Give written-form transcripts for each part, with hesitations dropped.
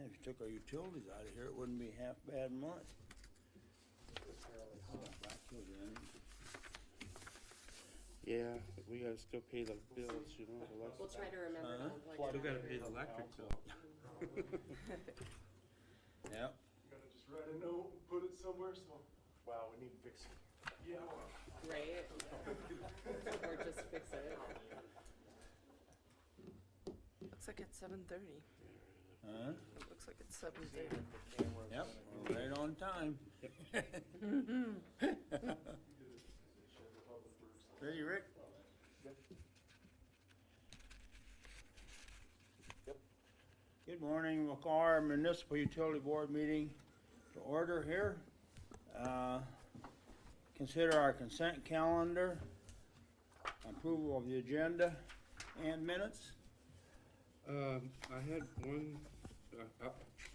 Yeah, if you took our utilities out of here, it wouldn't be half bad a month. Back till then. Yeah, we gotta still pay the bills, you know, the We'll try to remember to unplug Still it. gotta pay the electric bill. Yep. Gotta just write a note and put it somewhere, so, wow, we need to fix it. Yeah. Right? Or just fix it. Looks like it's 7:30. Huh? It looks like it's 7:30. Yep, we're right on time. Ready, Rick? Good morning. We'll call our Municipal Utility Board meeting to order here. Consider our consent calendar, approval of the agenda and minutes. I had one,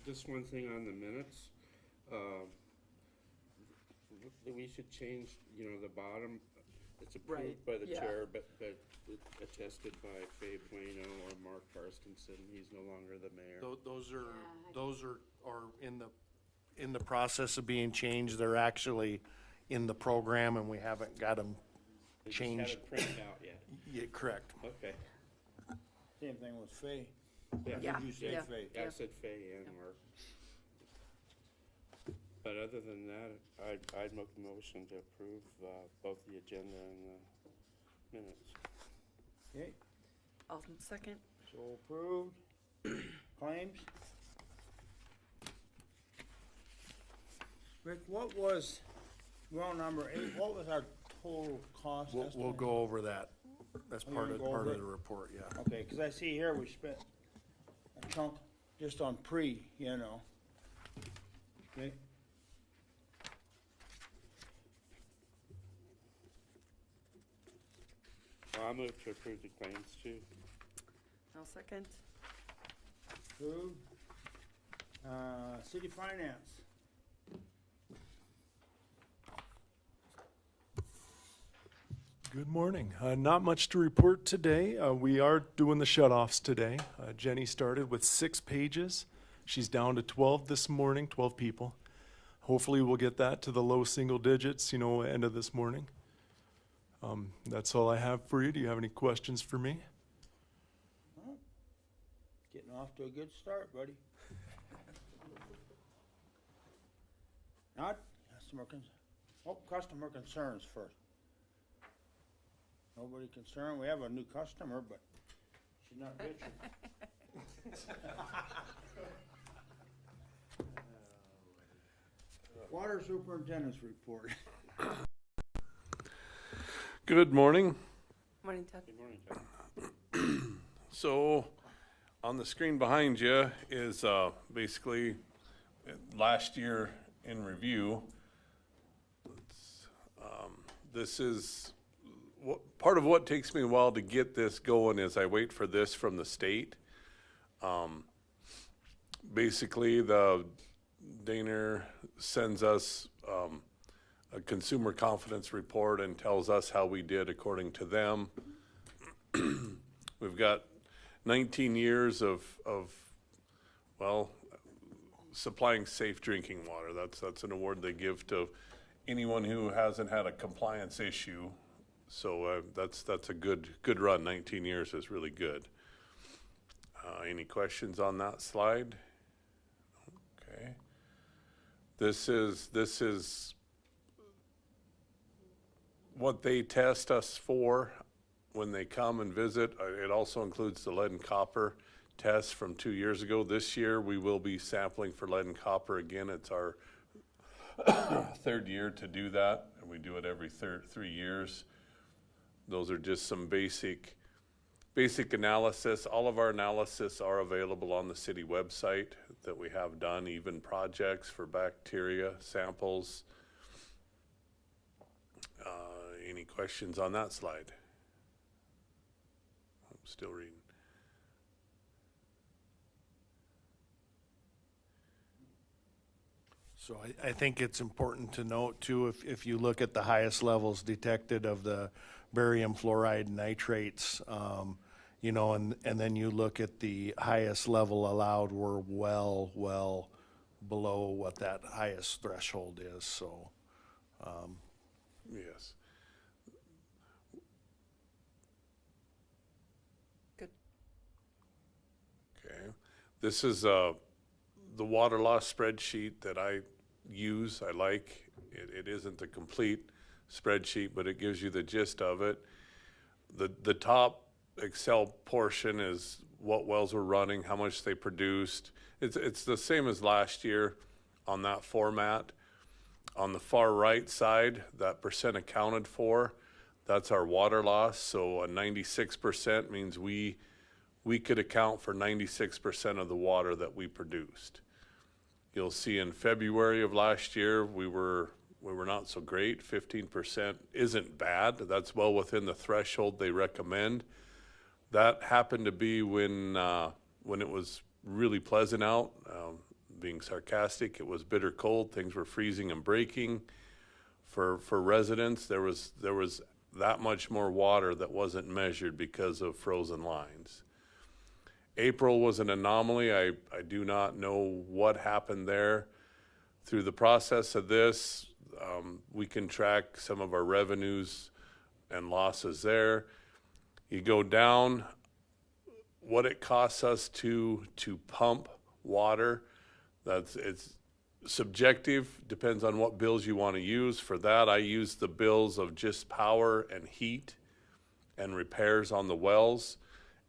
just one thing on the minutes. We should change, you know, the bottom, it's approved Right, by the yeah. chair, but attested by Faye Bueno or Mark Karstensen, he's no longer the mayor. Those are in the process of being changed. They're actually in the program and we haven't got them They just changed. haven't printed out yet. Yeah, correct. Okay. Same thing with Faye. Yeah, Did you say yeah. Faye? Yeah, I said Faye and Mark. But other than that, I'd make a motion to approve both the agenda and the minutes. Okay, I'll second. so approved. Claims? Rick, what was, well, number 8, what was our total cost We'll estimate? go over that. That's Oh, part you're of, gonna go over part of it? the report, yeah. Okay, cause I see here we spent a chunk just on you know. Okay, Well, I'll move to approve the claims too. I'll second. approved. City finance. Good morning. Not much to report today. We are doing the shut-offs today. Jenny started with 6 pages. She's down to 12 this morning, 12 people. Hopefully we'll get that to the low single digits, you know, end of this morning. That's all I have for you. Do you have any questions for me? Getting off to a good start, buddy. Not customer concerns first. Nobody concerned. We have a new customer, but she's not bitching. Water superintendent's report. Good morning. Morning, Ted. Good morning, John. So on the screen behind you is basically last year in review. This is part of what takes me a while to get this going is I wait for this from the state. Basically, the Daner sends us a consumer confidence report and tells us how we did according to them. We've got 19 years of well, supplying safe drinking water. That's an award they give to anyone who hasn't had a compliance issue. So that's a good run. 19 years is really good. Any questions on that slide? Okay. This is what they test us for when they come and visit. It also includes the lead and copper test from 2 years ago. This year we will be sampling for lead and copper again. It's our third year to do that, and we do it every 3 years. Those are just some basic analysis. All of our analysis are available on the city website that we have done, even projects for bacteria samples. Any questions on that slide? I'm still reading. So I think it's important to note too, if you look at the highest levels detected of the barium fluoride nitrates, you know, and then you look at the highest level allowed, we're well below what that highest threshold is, so. Yes. Good. Okay. This is the water loss spreadsheet that I use. I like. It isn't the complete spreadsheet, but it gives you the gist of it. The top Excel portion is what wells were running, how much they produced. It's the same as last year on that format. On the far right side, that percent accounted for, that's our water loss. So a 96% means we could account for 96% of the water that we produced. You'll see in February of last year, we were not so great. 15% isn't bad. That's well within the threshold they recommend. That happened to be when it was really pleasant out. Being sarcastic, it was bitter cold. Things were freezing and breaking. For residents, there was that much more water that wasn't measured because of frozen lines. April was an anomaly. I do not know what happened there. Through the process of this, we can track some of our revenues and losses there. You go down, what it costs us to pump water. It's subjective, depends on what bills you want to use. For that, I use the bills of just power and heat and repairs on the wells.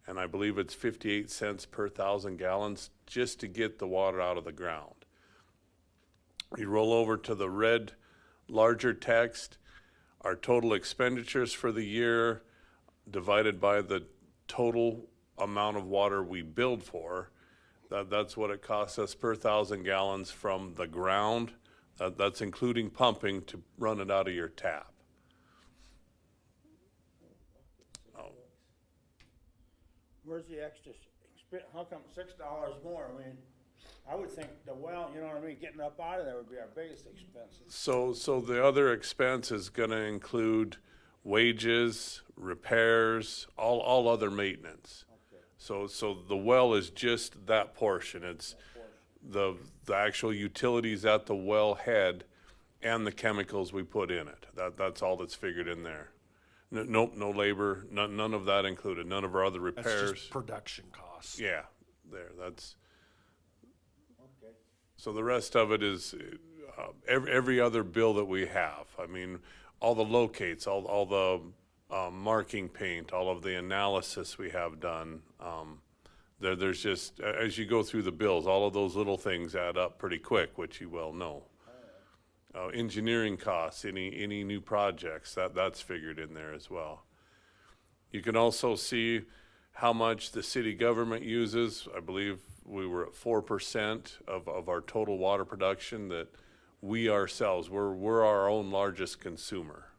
And I believe it's 58 cents per 1,000 gallons just to get the water out of the ground. You roll over to the red, larger text, our total expenditures for the year divided by the total amount of water we billed for. That's what it costs us per 1,000 gallons from the ground. That's including pumping to run it out of your tap. Where's the extra, how come $6 more? I mean, I would think the well, you know what I mean, getting up out of there would be our biggest expenses. So the other expense is gonna include wages, repairs, all other maintenance. Okay. So the well is just that portion. It's the actual utilities at the well head and the chemicals we put in it. That's all that's figured in there. No labor, none of that included, none of our other That's repairs. just production costs. Yeah, that's, Okay. so the rest of it is every other bill that we have. I mean, all the locates, all the marking paint, all of the analysis we have done. There's just, as you go through the bills, all of those little things add up pretty quick, which you well know. Engineering costs, any new projects, that's figured in there as well. You can also see how much the city government uses. I believe we were at 4% of our total water production that we ourselves, we're our own largest consumer.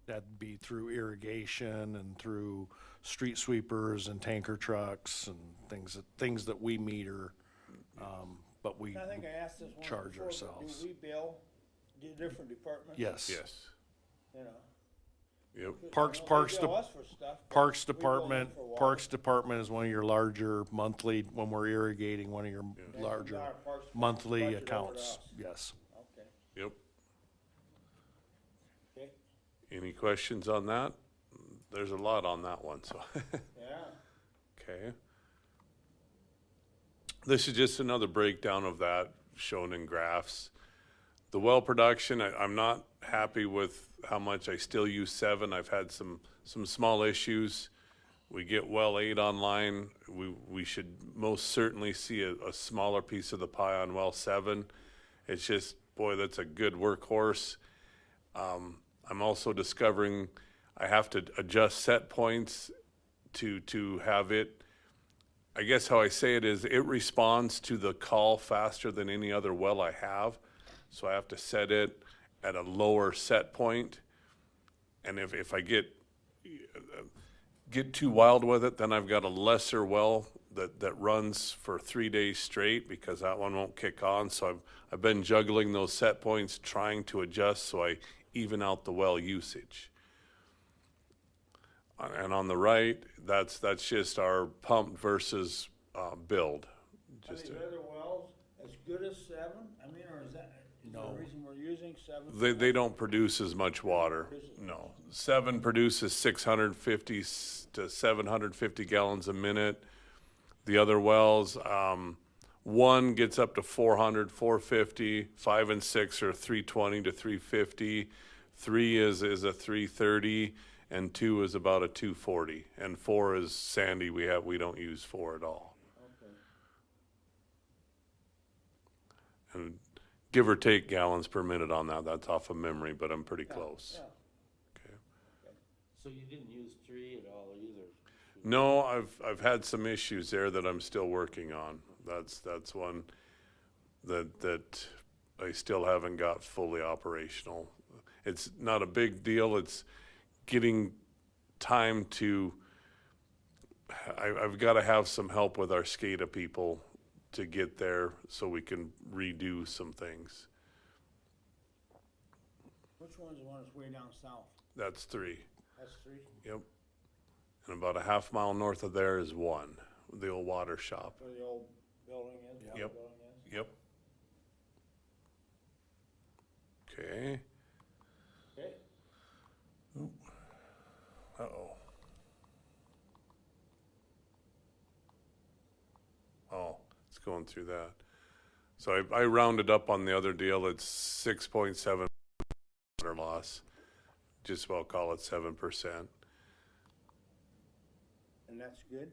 That'd be through irrigation and through street sweepers and tanker trucks and things that we meter, but we, I think I asked this one charge before, but ourselves. do we bill different departments? yes. Yes. You know? Yep. Parks They Parks bill us for stuff, but Parks we bill them Department, for water. Parks Department is one of your larger monthly, when we're irrigating, one of your That comes larger out of Parks Department monthly budget over to accounts, us. yes. Okay, Yep. okay, Any questions on that? There's a lot on that one, so. yeah. Okay. This is just another breakdown of that shown in graphs. The well production, I'm not happy with how much I still use 7. I've had some small issues. We get well 8 online. We should most certainly see a smaller piece of the pie on well 7. It's just, boy, that's a good workhorse. I'm also discovering I have to adjust set points to have it. I guess how I say it is it responds to the call faster than any other well I have. So I have to set it at a lower set point. And if I get too wild with it, then I've got a lesser well that runs for 3 days straight because that one won't kick on. So I've been juggling those set points, trying to adjust so I even out the well usage. And on the right, that's just our pump versus, build. Are Just these to- other wells as good as seven? I mean, or is there No. a reason we're using seven? They don't produce as much water, no. 7 produces 650 to 750 gallons a minute. The other wells, 1 gets up to 400, 450, 5 and 6 are 320 to 350. 3 is a 330, and 2 is about a 240. And 4 is sandy, we don't use 4 at all. Okay. And give or take gallons per minute on that, that's off of memory, but I'm pretty Yeah, close. yeah. Okay. So you didn't use 3 at all either? No, I've had some issues there that I'm still working on. That's one that I still haven't got fully operational. It's not a big deal, it's getting time to, I've gotta have some help with our SCADA people to get there so we can redo some things. Which one's the one that's way down south? That's 3, That's 3? yep. And about a half mile north of there is 1, the old water shop. Where the old building is? Yep. Building is? Yep. Okay. Okay. Uh-oh. Oh, it's going through that. So I rounded up on the other deal, it's 6.7 water loss. Just about call it 7%. And that's good?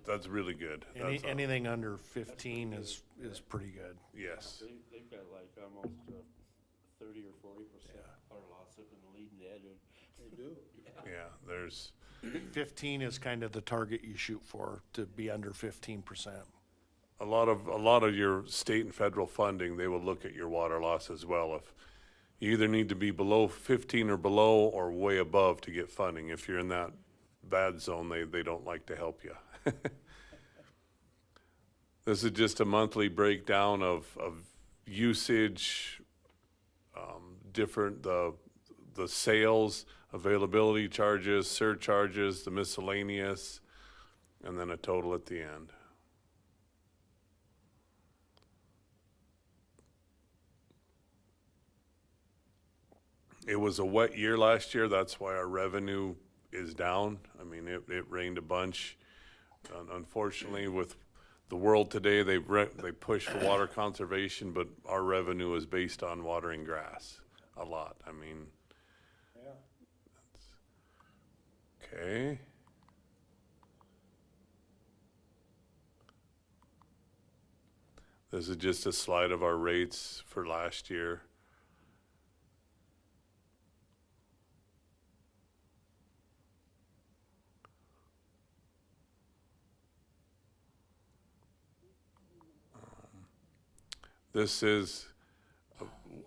That's really good. That's, Anything under 15 is pretty good. yes. They've got like almost 30 or 40% water loss up in the leading edge. They do? Yeah, there's, 15 is kind of the target you shoot for, to be under 15%. a lot of your state and federal funding, they will look at your water loss as well. If you either need to be below 15 or below or way above to get funding. If you're in that bad zone, they don't like to help you. This is just a monthly breakdown of usage, different, the sales, availability charges, surcharges, the miscellaneous, and then a total at the end. It was a wet year last year, that's why our revenue is down. I mean, it rained a bunch. Unfortunately, with the world today, they push for water conservation, but our revenue is based on watering grass a lot. I mean, Yeah. okay. This is just a slide of our rates for last year. This is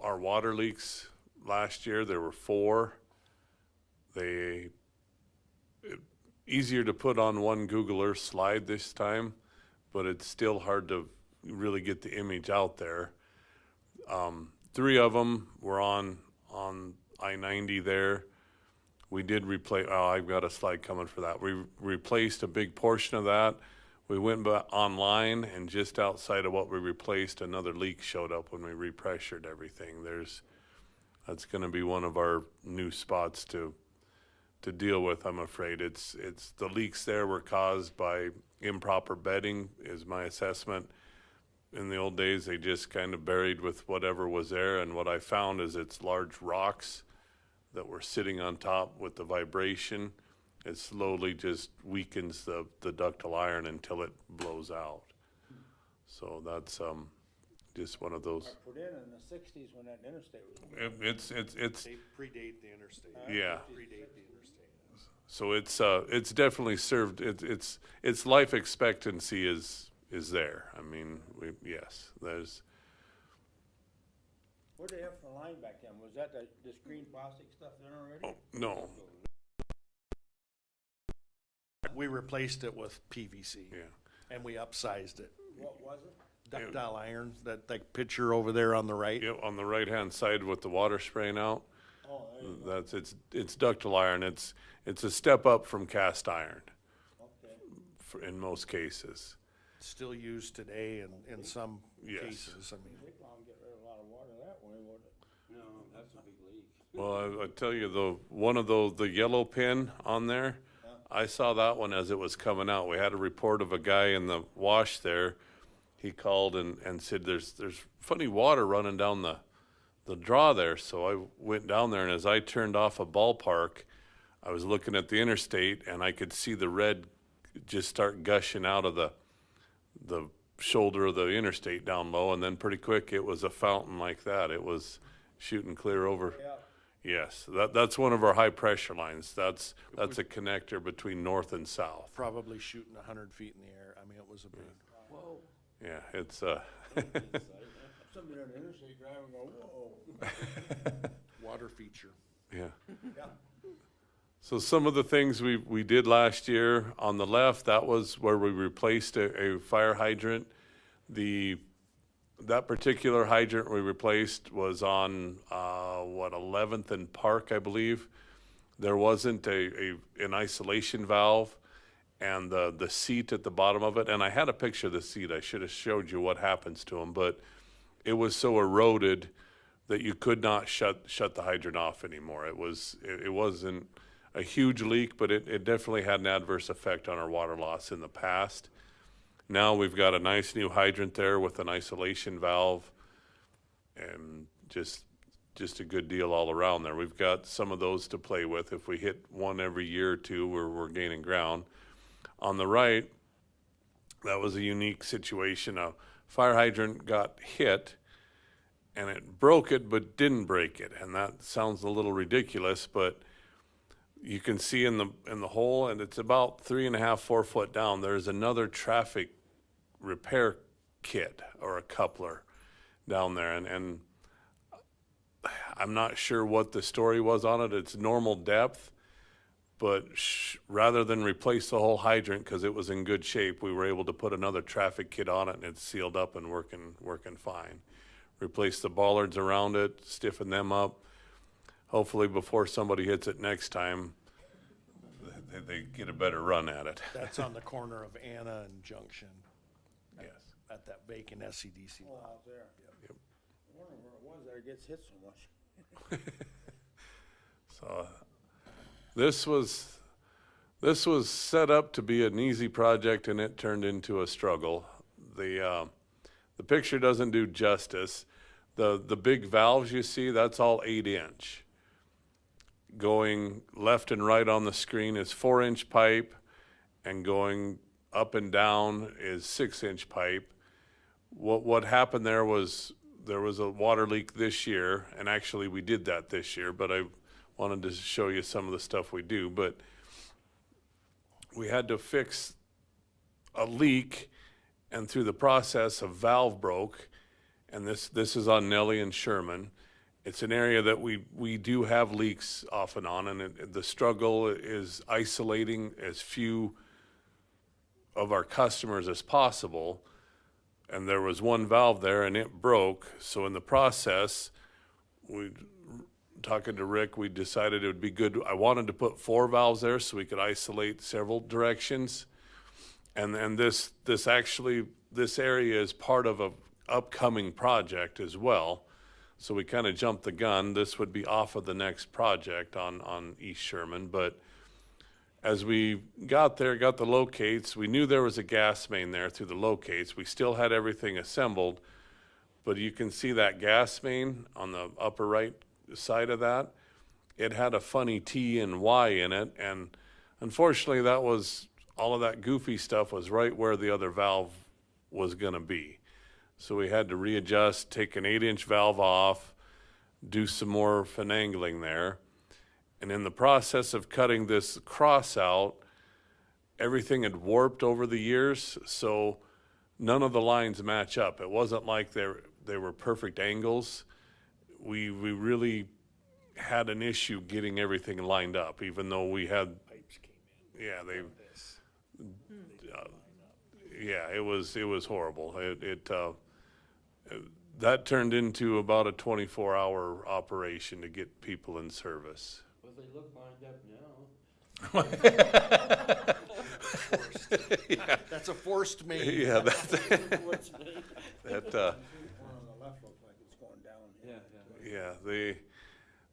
our water leaks last year. There were 4. Easier to put on one Google Earth slide this time, but it's still hard to really get the image out there. 3 of them were on I-90 there. We did replace, I've got a slide coming for that. We replaced a big portion of that. We went online, and just outside of what we replaced, another leak showed up when we repressured everything. That's gonna be one of our new spots to deal with, I'm afraid. It's the leaks there were caused by improper bedding, is my assessment. In the old days, they just kind of buried with whatever was there, and what I found is it's large rocks that were sitting on top with the vibration. It slowly just weakens the ductile iron until it blows out. So that's just one of those. I put in the 60s when that interstate was. It's They predate the interstate. yeah. Predate the interstate. So it's definitely served. Its life expectancy is there. I mean, yes, there's. What did they have for line back then? Was that this green plastic stuff in already? Oh, no, We replaced it with PVC. yeah. And we upsized it. What was it? Ductile iron, that like picture over there on the right. Yep, on the right-hand side with the water spraying out. Oh, there you go. it's ductile iron. It's a step up from cast iron Okay. in most cases. Still used today in some Yes. cases, I mean. They can't get rid of a lot of water that way, would it? No, that's a big leak. Well, I tell you, one of the yellow pin on there, I saw that one as it was coming out. We had a report of a guy in the wash there. He called and said, there's funny water running down the draw there. So I went down there, and as I turned off a ballpark, I was looking at the interstate, and I could see the red just start gushing out of the shoulder of the interstate down low, and then pretty quick it was a fountain like that. It was shooting clear over. Yeah. Yes, that's one of our high pressure lines. That's a connector between north and south. Probably shooting 100 feet in the air. I mean, it was a big Whoa. Yeah, it's Somebody on the interstate driving go, whoa. water feature. yeah. Yeah. So some of the things we did last year on the left, that was where we replaced a fire hydrant. That particular hydrant we replaced was on 11th and Park, I believe. There wasn't an isolation valve, and the seat at the bottom of it. And I had a picture of the seat. I should have showed you what happens to them, but it was so eroded that you could not shut the hydrant off anymore. It wasn't a huge leak, but it definitely had an adverse effect on our water loss in the past. Now we've got a nice new hydrant there with an isolation valve, and just a good deal all around there. We've got some of those to play with. If we hit one every year or two, we're gaining ground. On the right, that was a unique situation. A fire hydrant got hit, and it broke it but didn't break it. And that sounds a little ridiculous, but you can see in the hole, and it's about 3.5, 4 foot down, there's another traffic repair kit or a coupler down there, and I'm not sure what the story was on it. It's normal depth, but rather than replace the whole hydrant because it was in good shape, we were able to put another traffic kit on it, and it's sealed up and working fine. Replace the bollards around it, stiffen them up. Hopefully before somebody hits it next time, they get a better run at it. That's on the corner of Anna and Junction Yes. at that vacant SCDC Oh, lot. out there. Yep. I wonder where it was that it gets hit so much. So this was set up to be an easy project, and it turned into a struggle. The picture doesn't do justice. The big valves you see, that's all 8-inch. Going left and right on the screen is 4-inch pipe, and going up and down is 6-inch pipe. What happened there was a water leak this year, and actually we did that this year, but I wanted to show you some of the stuff we do. But we had to fix a leak, and through the process a valve broke, and this is on Nellie and Sherman. It's an area that we do have leaks off and on, and the struggle is isolating as few of our customers as possible. And there was one valve there, and it broke. So in the process, talking to Rick, we decided it would be good. I wanted to put 4 valves there so we could isolate several directions. And this area is part of a upcoming project as well. So we kind of jumped the gun. This would be off of the next project on East Sherman. But as we got there, got the locates, we knew there was a gas main there through the locates. We still had everything assembled, but you can see that gas main on the upper right side of that. It had a funny T and Y in it, and unfortunately all of that goofy stuff was right where the other valve was gonna be. So we had to readjust, take an 8-inch valve off, do some more finagling there. And in the process of cutting this cross out, everything had warped over the years, so none of the lines match up. It wasn't like they were perfect angles. We really had an issue getting everything lined up, even though we had, Pipes came in. yeah, it was horrible. that turned into about a 24-hour operation to get people in service. Well, they look lined up now. That's a forced main. Yeah, that, What's the- that, One on the left looks like it's going down. yeah,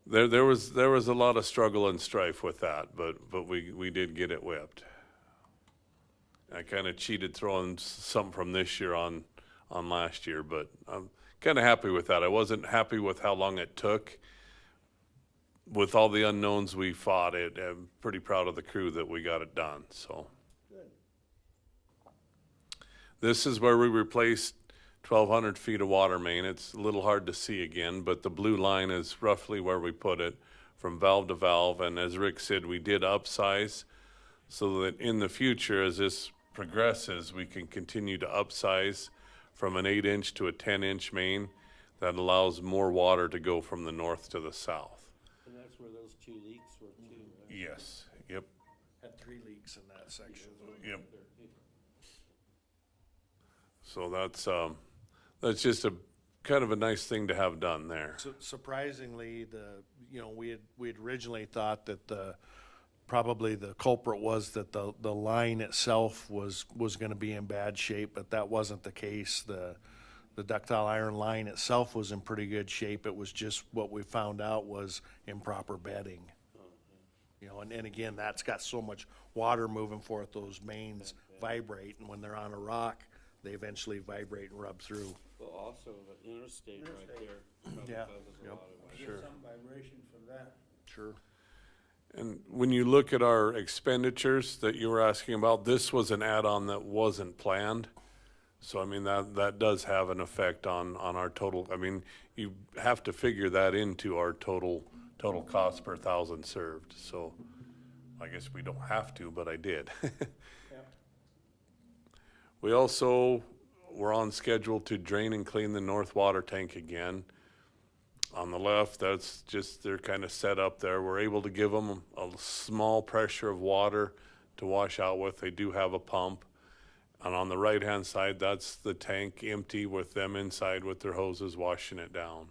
there was a lot of struggle and strife with that, but we did get it whipped. I kind of cheated throwing some from this year on last year, but I'm kind of happy with that. I wasn't happy with how long it took. With all the unknowns we fought it, I'm pretty proud of the crew that we got it done, so. This is where we replaced 1,200 feet of water main. It's a little hard to see again, but the blue line is roughly where we put it from valve to valve. And as Rick said, we did upsize so that in the future, as this progresses, we can continue to upsize from an 8-inch to a 10-inch main that allows more water to go from the north to the south. And that's where those 2 leaks were too, right? Yes, yep, Had 3 leaks in that section. yep. So that's just a kind of a nice thing to have done there. Surprisingly, we had originally thought that probably the culprit was that the line itself was gonna be in bad shape, but that wasn't the case. The ductile iron line itself was in pretty good shape. It was just what we found out was improper bedding. And again, that's got so much water moving for it, those mains vibrate, and when they're on a rock, they eventually vibrate and rub through. Well, also the interstate right there. probably Yeah. causes a Yep. lot of water. Get some vibration from that. Sure. And when you look at our expenditures that you were asking about, this was an add-on that wasn't planned. So I mean, that does have an effect on our total. I mean, you have to figure that into our total cost per thousand served. So I guess we don't have to, but I did. We also were on schedule to drain and clean the north water tank again. On the left, that's just, they're kind of set up there. We're able to give them a small pressure of water to wash out with. They do have a pump. And on the right-hand side, that's the tank empty with them inside with their hoses washing it down.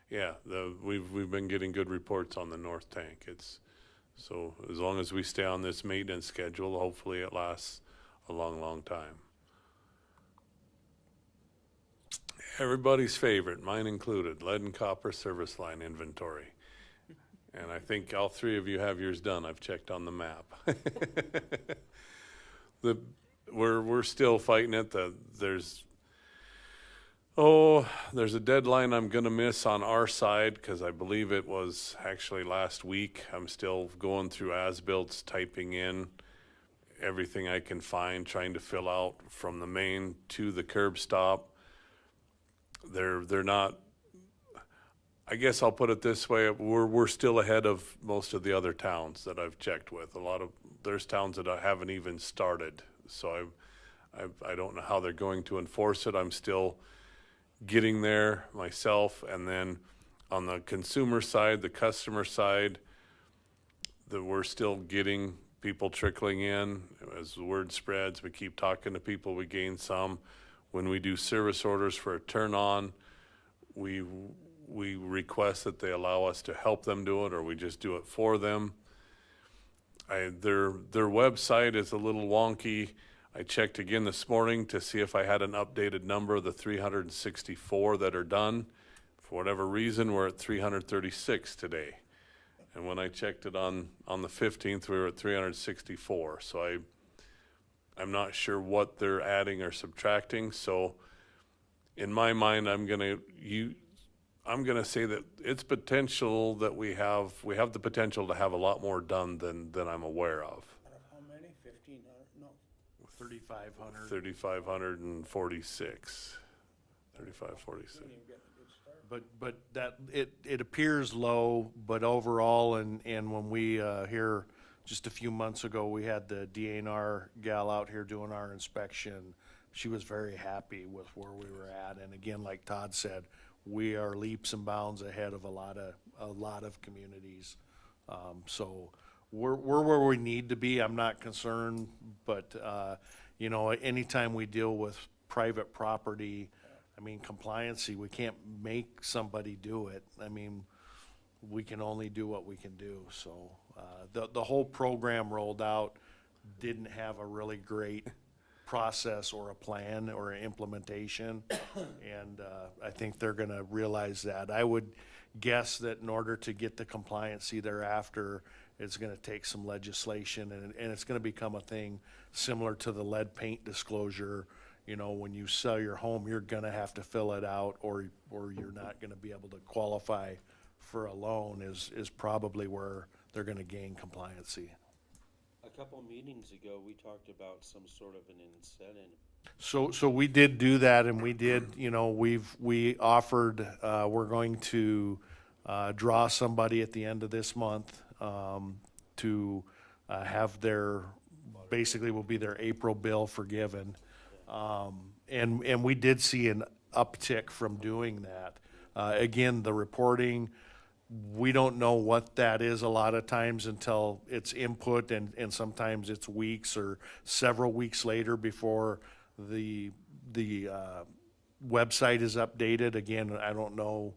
Yeah, we've been getting good reports on the north tank. So as long as we stay on this maintenance schedule, hopefully it lasts a long, long time. Everybody's favorite, mine included, lead and copper service line inventory. And I think all 3 of you have yours done. I've checked on the map. We're still fighting it. There's a deadline I'm gonna miss on our side because I believe it was actually last week. I'm still going through as-builts, typing in everything I can find, trying to fill out from the main to the curb stop. They're not, I guess I'll put it this way, we're still ahead of most of the other towns that I've checked with. There's towns that I haven't even started. So I don't know how they're going to enforce it. I'm still getting there myself. And then on the consumer side, the customer side, that we're still getting people trickling in. As the word spreads, we keep talking to people, we gain some. When we do service orders for a turn on, we request that they allow us to help them do it, or we just do it for them. Their website is a little wonky. I checked again this morning to see if I had an updated number of the 364 that are done. For whatever reason, we're at 336 today. And when I checked it on the 15th, we were at 364. So I'm not sure what they're adding or subtracting. So in my mind, I'm gonna say that it's potential that we have the potential to have a lot more done than I'm aware of. Out of how many? 1,500? No. 3,500. 3,546. 3,546. Didn't even get a good start. But that, it appears low, but overall, and when we, here, just a few months ago, we had the DNR gal out here doing our inspection. She was very happy with where we were at, and again, like Todd said, we are leaps and bounds ahead of a lot of communities. So we're where we need to be. I'm not concerned, but, anytime we deal with private property. I mean, compliancy, we can't make somebody do it. I mean, we can only do what we can do, so, the whole program rolled out didn't have a really great process or a plan or an implementation, and, I think they're gonna realize that. I would guess that in order to get the compliancy thereafter, it's gonna take some legislation, and it's gonna become a thing similar to the lead paint disclosure. You know, when you sell your home, you're gonna have to fill it out, or you're not gonna be able to qualify for a loan is probably where they're gonna gain compliancy. A couple meetings ago, we talked about some sort of an incentive. So we did do that, and we did, you know, we offered, we're going to, draw somebody at the end of this month, to, have their, basically will be their April bill forgiven. And we did see an uptick from doing that. Again, the reporting, we don't know what that is a lot of times until it's input, and sometimes it's weeks or several weeks later before the website is updated. Again, I don't know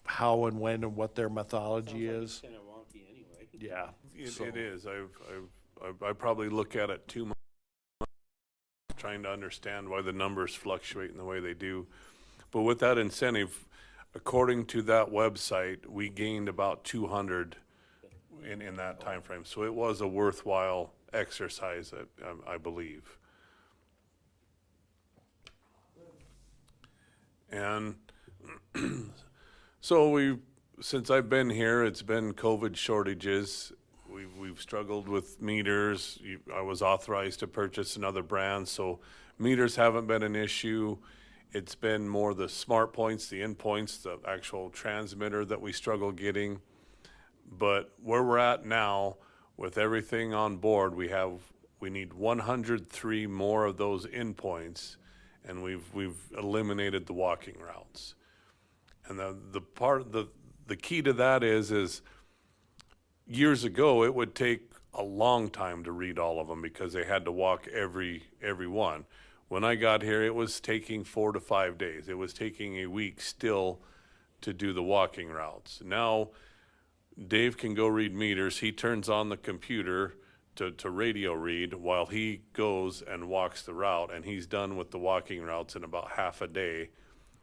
how and when and what their methodology is. Kind of wonky anyway. Yeah. so- It is. I probably look at it too much, trying to understand why the numbers fluctuate in the way they do. But with that incentive, according to that website, we gained about 200 in that time frame. So it was a worthwhile exercise, I believe. And so since I've been here, it's been COVID shortages. We've struggled with meters. I was authorized to purchase another brand, so meters haven't been an issue. It's been more the smart points, the endpoints, the actual transmitter that we struggle getting. But where we're at now, with everything on board, we need 103 more of those endpoints, and we've eliminated the walking routes. And the key to that is years ago, it would take a long time to read all of them because they had to walk every one. When I got here, it was taking 4 to 5 days. It was taking a week still to do the walking routes. Now, Dave can go read meters. He turns on the computer to radio read while he goes and walks the route, and he's done with the walking routes in about half a day.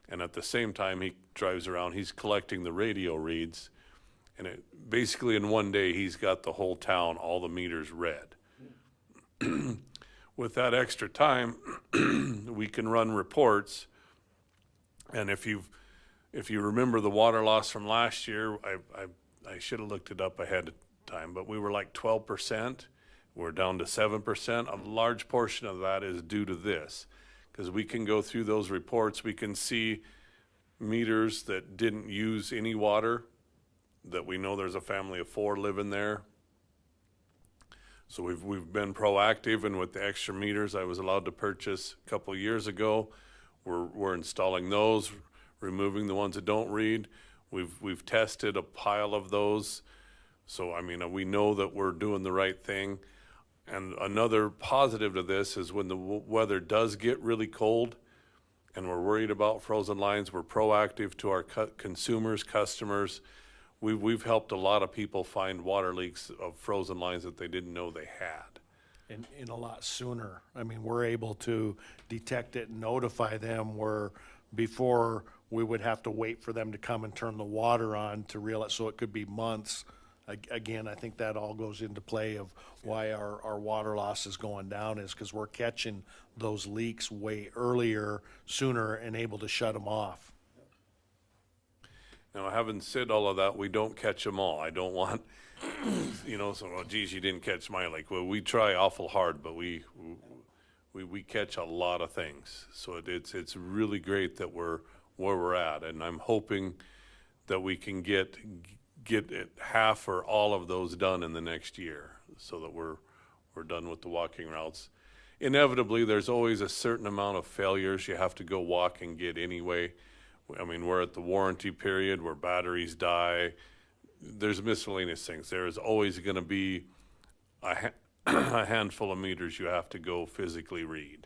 And at the same time he drives around, he's collecting the radio reads. And basically in one day, he's got the whole town, all the meters read. With that extra time, we can run reports. And if you remember the water loss from last year, I should have looked it up ahead of time, but we were like 12%. We're down to 7%. A large portion of that is due to this, because we can go through those reports. We can see meters that didn't use any water, that we know there's a family of 4 living there. So we've been proactive, and with the extra meters I was allowed to purchase a couple years ago, we're installing those, removing the ones that don't read. We've tested a pile of those. So, I mean, we know that we're doing the right thing. And another positive to this is when the weather does get really cold and we're worried about frozen lines, we're proactive to our consumers, customers. We've helped a lot of people find water leaks of frozen lines that they didn't know they had. And a lot sooner. I mean, we're able to detect it and notify them, where before we would have to wait for them to come and turn the water on to realize, so it could be months. Again, I think that all goes into play of why our water loss is going down, is because we're catching those leaks way earlier, sooner, and able to shut them off. Now, having said all of that, we don't catch them all. I don't want, so, well, geez, you didn't catch my lake. Well, we try awful hard, but we catch a lot of things. So it's really great that we're where we're at, and I'm hoping that we can get it half or all of those done in the next year, so that we're done with the walking routes. Inevitably, there's always a certain amount of failures you have to go walk and get anyway. I mean, we're at the warranty period where batteries die. There's miscellaneous things. There is always going to be a handful of meters you have to go physically read.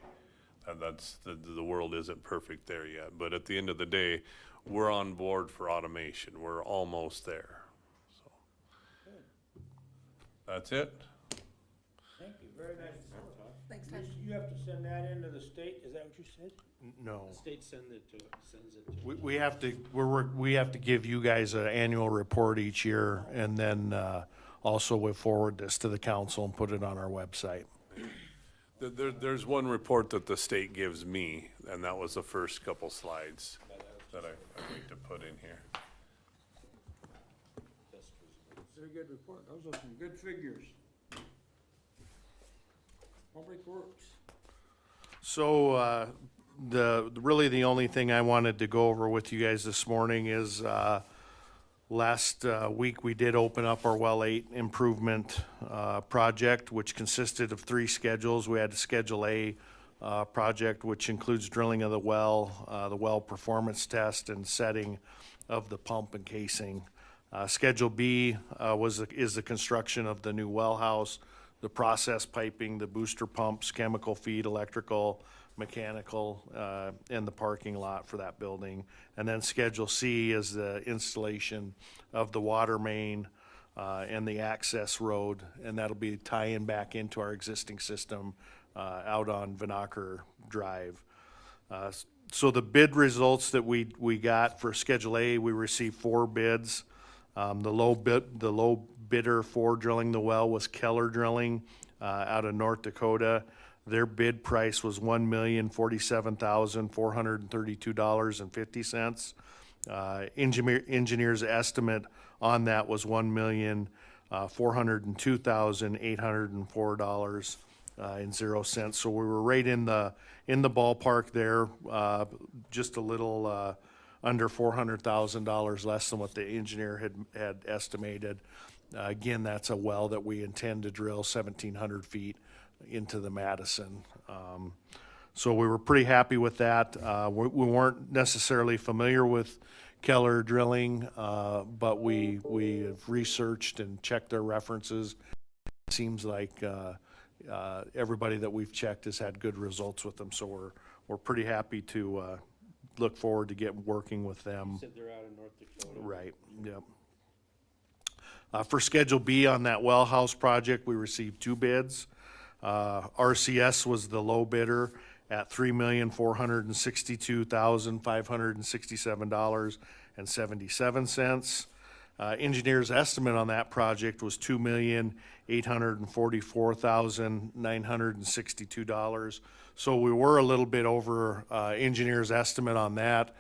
That's, the world isn't perfect there yet, but at the end of the day, we're on board for automation. We're almost there, so. That's it? Thank you, very nice. Thanks, You Todd. you have to send that into the state, is that what you said? No. State sends it to. We have to, we have to give you guys an annual report each year, and then also we forward this to the council and put it on our website. There's one report that the state gives me, and that was the first couple slides that I'd like to put in here. Very good report, those are some good figures. Public Works. So, really the only thing I wanted to go over with you guys this morning is, last week we did open up our Well 8 improvement project, which consisted of 3 schedules. We had the Schedule A project, which includes drilling of the well performance test, and setting of the pump and casing. Schedule B is the construction of the new well house, the process piping, the booster pumps, chemical feed, electrical, mechanical, and the parking lot for that building. And then Schedule C is the installation of the water main and the access road, and that'll be tying back into our existing system out on Vinacher Drive. So the bid results that we got for Schedule A, we received 4 bids. The low bidder for drilling the well was Keller Drilling out of North Dakota. Their bid price was $1,047,432.50. Engineer's estimate on that was $1,402,804.00. So we were right in the ballpark there, just a little under $400,000 less than what the engineer had estimated. Again, that's a well that we intend to drill 1,700 feet into the Madison. So we were pretty happy with that. We weren't necessarily familiar with Keller Drilling, but we have researched and checked their references. It seems like everybody that we've checked has had good results with them, so we're pretty happy to look forward to working with them. Said they're out of North Dakota. Right, yep. For Schedule B on that well house project, we received 2 bids. RCS was the low bidder at $3,462,567.77. Engineer's estimate on that project was $2,844,962. So we were a little bit over engineer's estimate on that.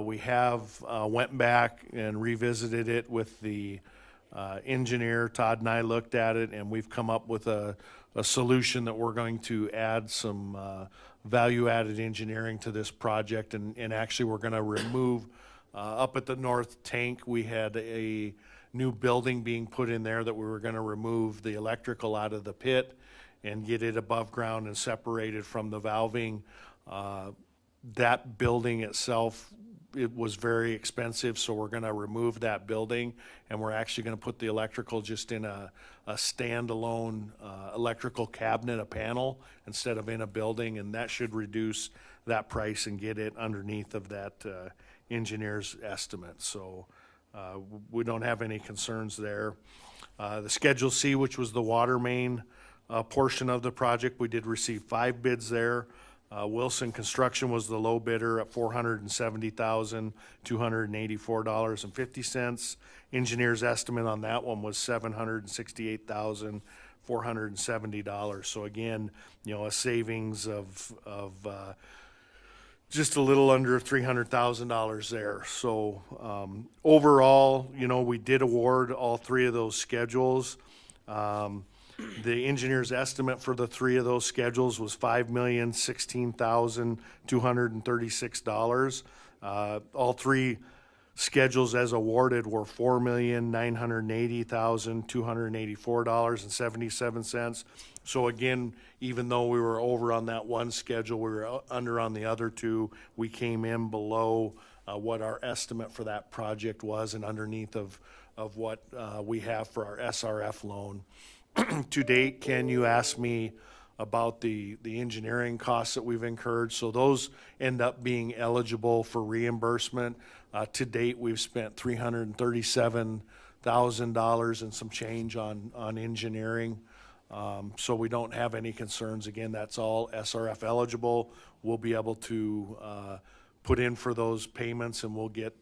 We have went back and revisited it with the engineer. Todd and I looked at it, and we've come up with a solution that we're going to add some value-added engineering to this project, and actually we're going to remove, up at the north tank, we had a new building being put in there that we were going to remove the electrical out of the pit and get it above ground and separated from the valving. That building itself, it was very expensive, so we're gonna remove that building, and we're actually gonna put the electrical just in a standalone electrical cabinet, a panel, instead of in a building, and that should reduce that price and get it underneath of that engineer's estimate. So we don't have any concerns there. The Schedule C, which was the water main portion of the project, we did receive 5 bids there. Wilson Construction was the low bidder at $470,284.50. Engineer's estimate on that one was $768,470. So again, a savings of just a little under $300,000 there. So overall, we did award all 3 of those schedules. The engineer's estimate for the 3 of those schedules was $5,016,236. All 3 schedules as awarded were $4,980,284.77. So again, even though we were over on that one schedule, we were under on the other 2. We came in below what our estimate for that project was and underneath of what we have for our SRF loan. To date, Ken, you asked me about the engineering costs that we've incurred. So those end up being eligible for reimbursement. To date, we've spent $337,000 and some change on engineering. So we don't have any concerns. Again, that's all SRF eligible. We'll be able to put in for those payments, and we'll get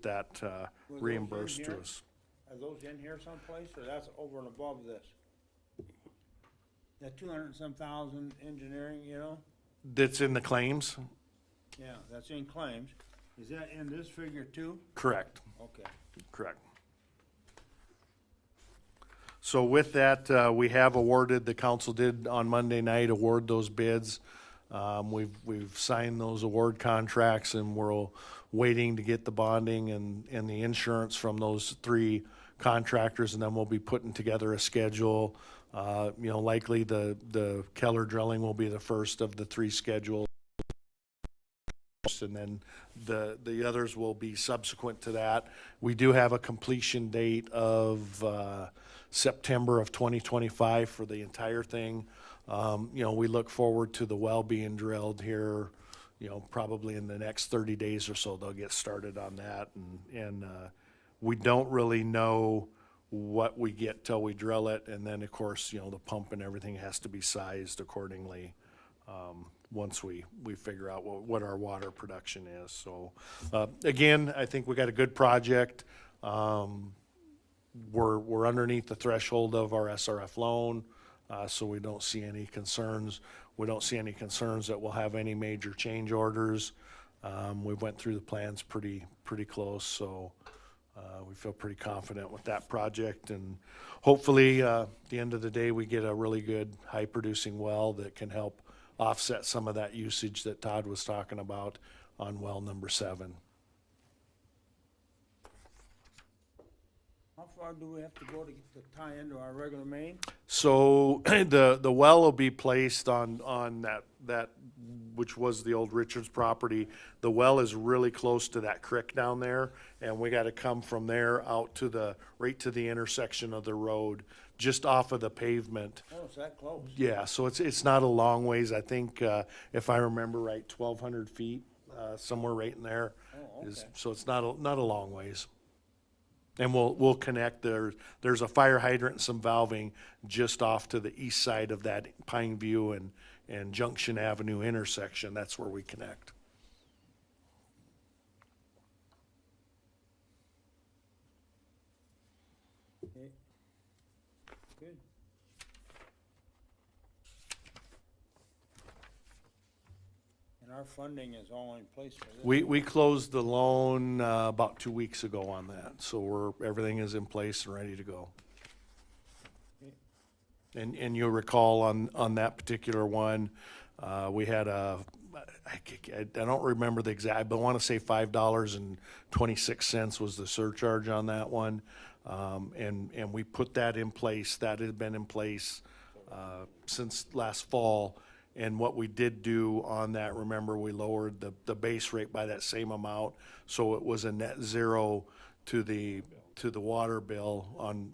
that those in reimbursed to here? us. Are those in here someplace, or that's over and above this? That 200 and some thousand engineering, you know? That's in the claims? Yeah, that's in claims. Is that in this figure too? Correct, Okay. correct. So with that, we have awarded, the council did on Monday night award those bids. We've signed those award contracts, and we're waiting to get the bonding and the insurance from those three contractors, and then we'll be putting together a schedule. Likely the Keller drilling will be the first of the three schedules. And then the others will be subsequent to that. We do have a completion date of September of 2025 for the entire thing. We look forward to the well being drilled here, probably in the next 30 days or so. They'll get started on that, and we don't really know what we get till we drill it, and then of course, the pump and everything has to be sized accordingly once we figure out what our water production is. So again, I think we got a good project. We're underneath the threshold of our SRF loan, so we don't see any concerns. We don't see any concerns that we'll have any major change orders. We went through the plans pretty close, so we feel pretty confident with that project, and hopefully at the end of the day we get a really good high producing well that can help offset some of that usage that Todd was talking about on well number 7. How far do we have to go to get to tie into our regular main? So the well will be placed on that which was the old Richards property. The well is really close to that creek down there, and we got to come from there out to right to the intersection of the road, just off of the pavement. Oh, it's that close. Yeah, so it's not a long ways. I think if I remember right, 1,200 feet, somewhere right in there. Oh, okay. So it's not a long ways. And we'll connect. There's a fire hydrant and some valving just off to the east side of that Pine View and Junction Avenue intersection. That's where we connect. Okay. Good. And our funding is all in place for this? We closed the loan about 2 weeks ago on that, so everything is in place and ready to go. And you'll recall on that particular one, we had I don't remember the exact, but I want to say $5.26 was the surcharge on that one. And we put that in place. That had been in place since last fall. And what we did do on that, remember, we lowered the base rate by that same amount, so it was a net zero to the water bill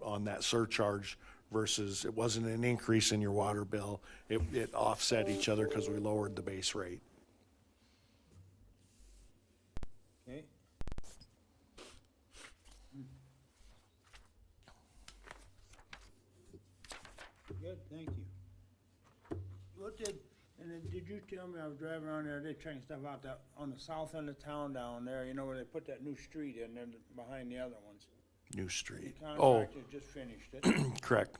on that surcharge, versus it wasn't an increase in your water bill. It offset each other because we lowered the base rate. Okay. Good, thank you. And then did you tell me, I was driving around there, they checking stuff out that, on the south end of town down there, where they put that new street in there behind the other ones? New The Street. contractor just finished it. Correct.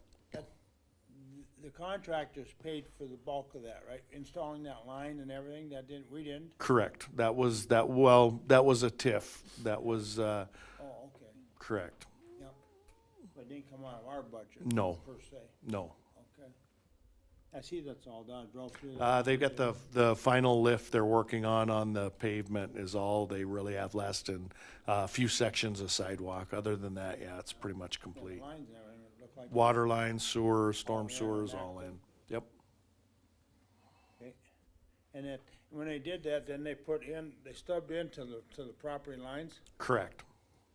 The contractors paid for the bulk of that, right? Installing that line and everything, we didn't? Correct. That was a TIF. That was, Oh, okay, correct. yep. But it didn't come out of our budget? No. Per se, No. okay. I see that's all done, drove through that. They've got the final lift they're working on the pavement is all they really have left, and a few sections of sidewalk. Other than that, yeah, it's pretty much Yeah, complete. lines and everything, it looked like. Water lines, sewer, storm yeah, sewers, that all too. in. Yep. Okay. And then, when they did that, then they stubbed into the property lines, Correct.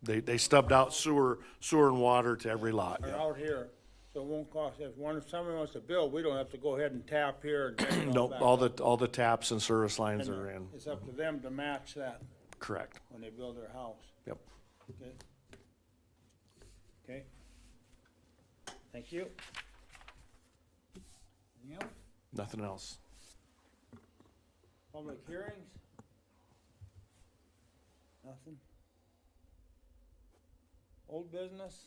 They stubbed out sewer and water to every lot. or Yep. out here, so it won't cost, if somebody wants to build, we don't have to go ahead and tap here and drain it all Nope, back all up. the taps and service lines And are in, It's up to them to match that correct, when they build their house, yep. okay? Okay? Thank you. Anything else? Nothing else. Public hearings? Nothing? Old business?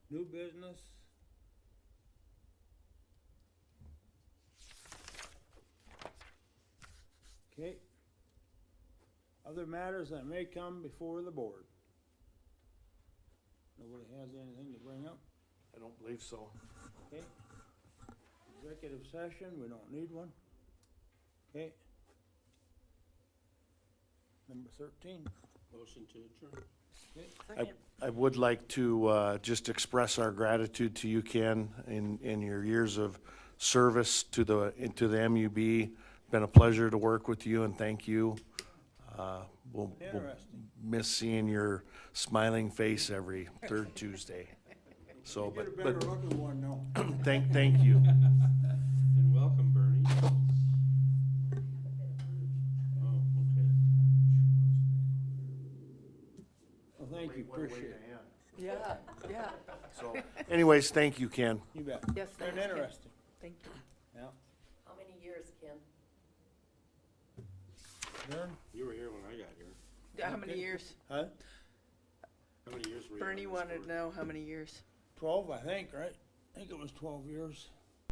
New business? Okay. Other matters that may come before the board? Nobody has anything to bring up? I don't believe so. Okay. Executive session, we don't need one. Okay. Number 13. Motion to adjourn. Second. I would like to just express our gratitude to you, Ken, in your years of service to the MUB. Been a pleasure to work with you, and thank you. We'll Interesting. miss seeing your smiling face every third Tuesday. So, Get a but better looking one now. thank you. And welcome, Bernie. Oh, okay. Well, thank you, appreciate it. Yeah, yeah. So, anyways, thank you, Ken. You bet. Yes, Been thank you. interesting, Thank you. yeah. How many years, Ken? Vern? You were here when I got here. Yeah, how many Okay. years? Huh? How many years were you on Bernie this wanted board? to know how many years. 12, I think, right? I think it was 12 years.